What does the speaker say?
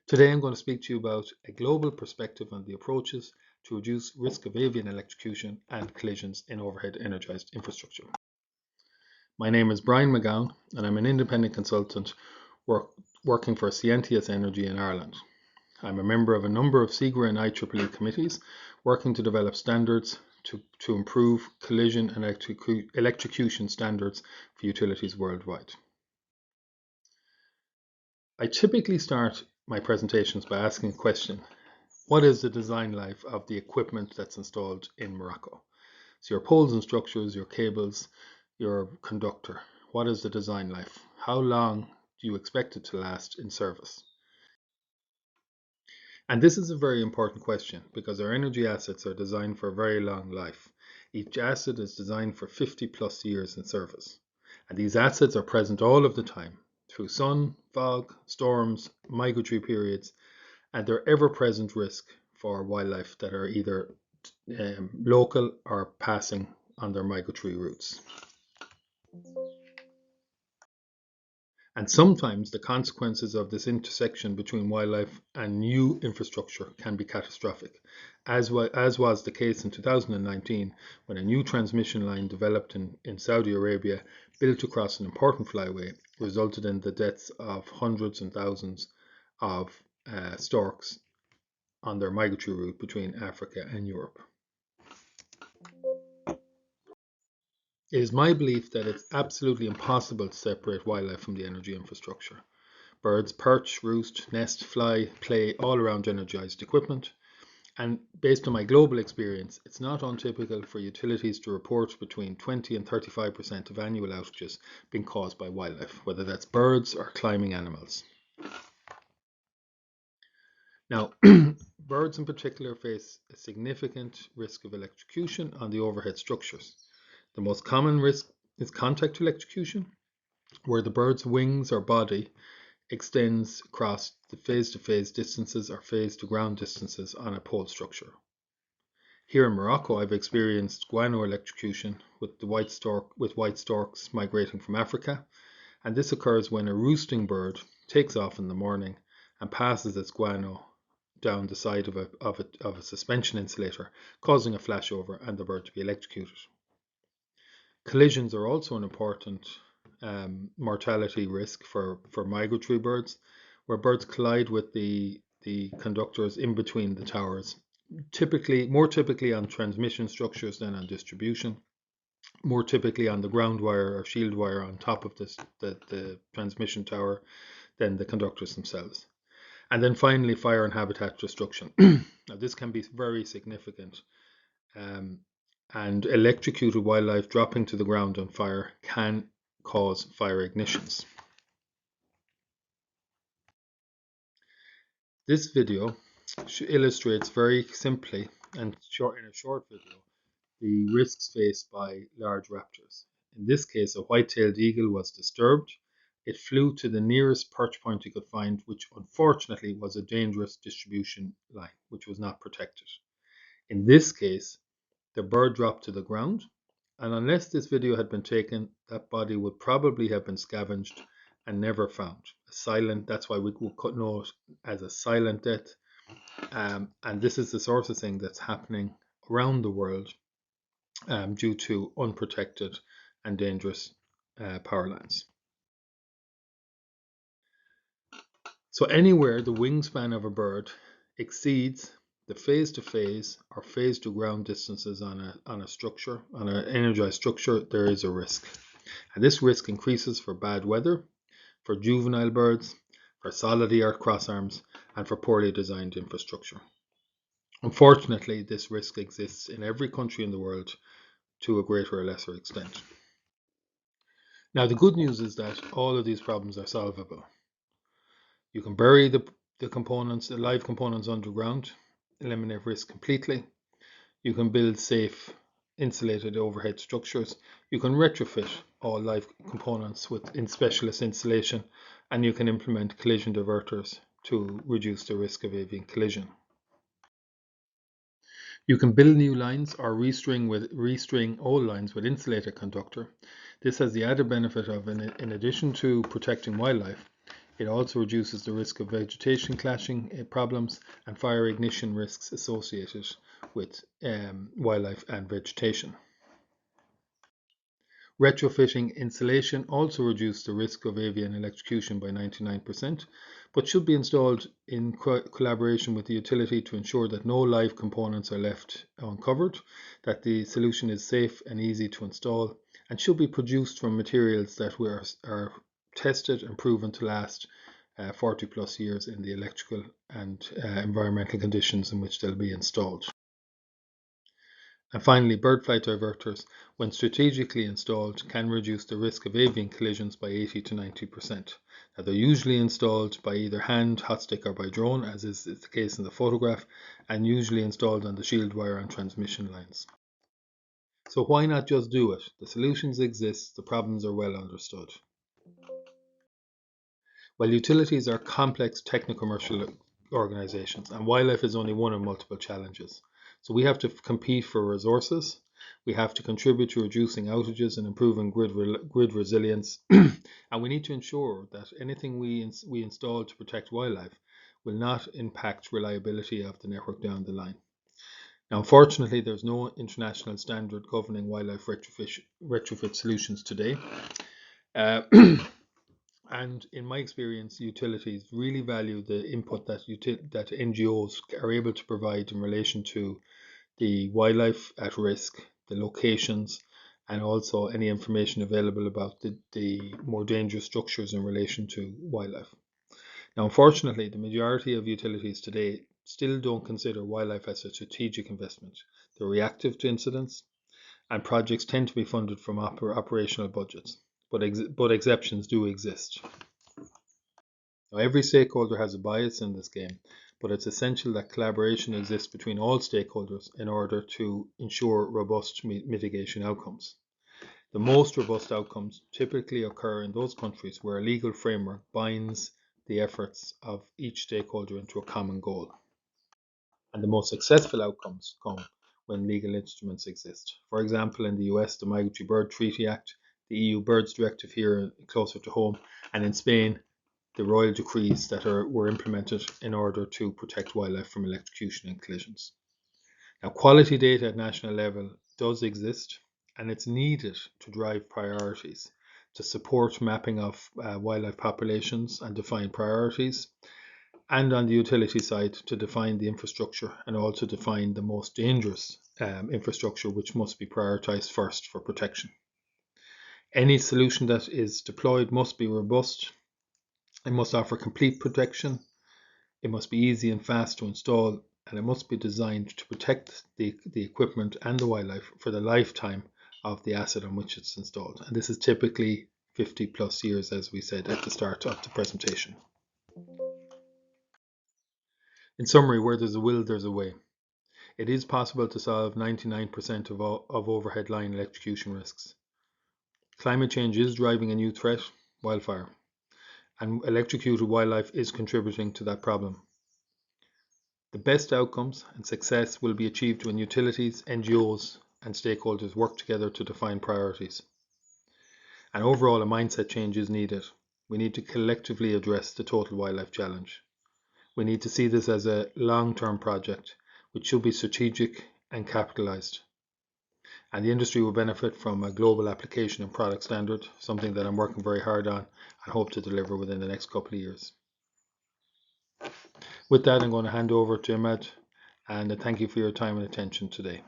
Today I'm going to speak to you about a global perspective on the approaches to reduce risk of avian electrocution and collisions in overhead energized infrastructure. My name is Brian McGowan and I'm an independent consultant working for Scientias Energy in Ireland. I'm a member of a number of SIGRA and IEEE committees working to develop standards to improve collision and electrocution standards for utilities worldwide. I typically start my presentations by asking a question. What is the design life of the equipment that's installed in Morocco? So your poles and structures, your cables, your conductor. What is the design life? How long do you expect it to last in service? And this is a very important question because our energy assets are designed for a very long life. Each asset is designed for 50 plus years in service. And these assets are present all of the time through sun, fog, storms, migratory periods, and their ever-present risk for wildlife that are either local or passing on their migratory routes. And sometimes the consequences of this intersection between wildlife and new infrastructure can be catastrophic, as was the case in 2019 when a new transmission line developed in Saudi Arabia, built across an important flyway, resulted in the deaths of hundreds and thousands of storks on their migratory route between Africa and Europe. It is my belief that it's absolutely impossible to separate wildlife from the energy infrastructure. Birds perch, roost, nest, fly, play all around energized equipment. And based on my global experience, it's not untypical for utilities to report between 20 and 35% of annual outages being caused by wildlife, whether that's birds or climbing animals. Now, birds in particular face a significant risk of electrocution on the overhead structures. The most common risk is contact electrocution, where the bird's wings or body extends across the phase-to-phase distances or phase-to-ground distances on a pole structure. Here in Morocco, I've experienced guano electrocution with white storks migrating from Africa, and this occurs when a roosting bird takes off in the morning and passes its guano down the side of a suspension insulator, causing a flashover and the bird to be electrocuted. Collisions are also an important mortality risk for migratory birds, where birds collide with the conductors in between the towers, more typically on transmission structures than on distribution, more typically on the ground wire or shield wire on top of the transmission tower than the conductors themselves. And then finally, fire and habitat destruction. Now this can be very significant. And electrocuted wildlife dropping to the ground on fire can cause fire ignitions. This video illustrates very simply and in a short video the risks faced by large raptors. In this case, a white-tailed eagle was disturbed. It flew to the nearest perch point it could find, which unfortunately was a dangerous distribution line, which was not protected. In this case, the bird dropped to the ground, and unless this video had been taken, that body would probably have been scavenged and never found. That's why we could know it as a silent death. And this is the sort of thing that's happening around the world due to unprotected and dangerous power lines. So anywhere the wingspan of a bird exceeds the phase-to-phase or phase-to-ground distances on an energized structure, there is a risk. And this risk increases for bad weather, for juvenile birds, for solid earth crossarms, and for poorly designed infrastructure. Unfortunately, this risk exists in every country in the world to a greater or lesser extent. Now, the good news is that all of these problems are solvable. You can bury the live components underground, eliminate risk completely. You can build safe, insulated overhead structures. You can retrofit all live components with specialist insulation, and you can implement collision diverters to reduce the risk of avian collision. You can build new lines or restring old lines with insulated conductor. This has the added benefit of, in addition to protecting wildlife, It also reduces the risk of vegetation clashing problems and fire ignition risks associated with wildlife and vegetation. Retrofitting insulation also reduced the risk of avian electrocution by 99%, but should be installed in collaboration with the utility to ensure that no live components are left uncovered, that the solution is safe and easy to install, and should be produced from materials that are tested and proven to last 40 plus years in the electrical and environmental conditions in which they'll be installed. And finally, bird flight diverters, when strategically installed, can reduce the risk of avian collisions by 80 to 90%. Now, they're usually installed by either hand, hot stick, or by drone, as is the case in the photograph, and usually installed on the shield wire and transmission lines. So why not just do it? The solutions exist, the problems are well understood. Well, utilities are complex techno-commercial organizations, and wildlife is only one of multiple challenges. So we have to compete for resources, we have to contribute to reducing outages and improving grid resilience, and we need to ensure that anything we install to protect wildlife will not impact reliability of the network down the line. Now, unfortunately, there's no international standard governing wildlife retrofit solutions today. And in my experience, utilities really value the input that NGOs are able to provide in relation to the wildlife at risk, the locations, and also any information available about the more dangerous structures in relation to wildlife. Now, unfortunately, the majority of utilities today still don't consider wildlife as a strategic investment. They're reactive to incidents, and projects tend to be funded from operational budgets, but exceptions do exist. Now, every stakeholder has a bias in this game, but it's essential that collaboration exists between all stakeholders in order to ensure robust mitigation outcomes. The most robust outcomes typically occur in those countries where a legal framework binds the efforts of each stakeholder into a common goal. And the most successful outcomes come when legal instruments exist. For example, in the US, the Migratory Bird Treaty Act, the EU Birds Directive here closer to home, and in Spain, the royal decrees that were implemented in order to protect wildlife from electrocution and collisions. Now, quality data at national level does exist, and it's needed to drive priorities, to support mapping of wildlife populations and define priorities, and on the utility side to define the infrastructure and also define the most dangerous infrastructure which must be prioritized first for protection. Any solution that is deployed must be robust. It must offer complete protection, it must be easy and fast to install, and it must be designed to protect the equipment and the wildlife for the lifetime of the asset on which it's installed. And this is typically 50 plus years, as we said at the start of the presentation. In summary, where there's a will, there's a way. It is possible to solve 99% of overhead line electrocution risks. Climate change is driving a new threat, wildfire, and electrocuted wildlife is contributing to that problem. The best outcomes and success will be achieved when utilities, NGOs, and stakeholders work together to define priorities. And overall, a mindset change is needed. We need to collectively address the total wildlife challenge. We need to see this as a long-term project, which should be strategic and capitalized. And the industry will benefit from a global application and product standard, something that I'm working very hard on and hope to deliver within the next couple of years. With that, I'm going to hand over to Imad, and thank you for your time and attention today.